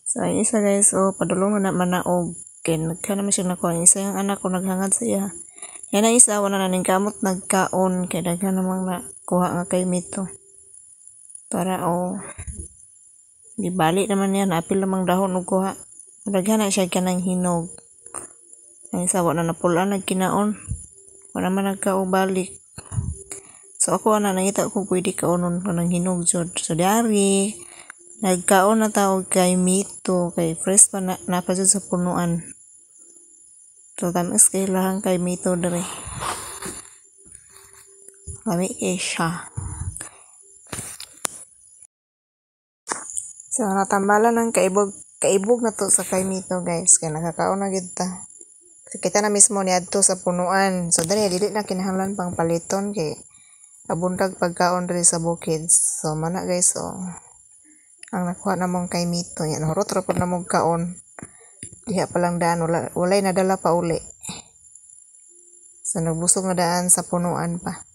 So, ang isa guys, padulungan na manaog. Kaya nagka naman siya nakuha. Isa yung anak ko naghangad sa iya. Yan ang isa, wala na ning kamot nagkaon. Kaya nagka namang nakuha nga kay Mito. Para di balik naman yan. Apil namang dahon o kuha. Nagka na siya kanang hinog. Ang isa, wala na pulaan nagkinaon. Wala man nagkaubalik. So ako nangita ko pwede kaunon ko ng hinog jud. So diari nagkaon na taog kay Mito kay fresh pa na pa jud sa punuan. So tamis kay lahang kay Mito dere. Lami kay siya. So natambalan ng kaibog na to sa kay Mito guys. Kaya nakakaon na gid ta. Kita na mismo ni adto sa punuan. So dali dili na kinahanglan pang paliton kay abuntag pagkaon diri sa bukids. So mana guys, ang nakuha namong kay Mito yan, hurot rapod namong kaon. Diha pa lang daan, walay nadala pa uli. So nagbusog na daan sa punuan pa.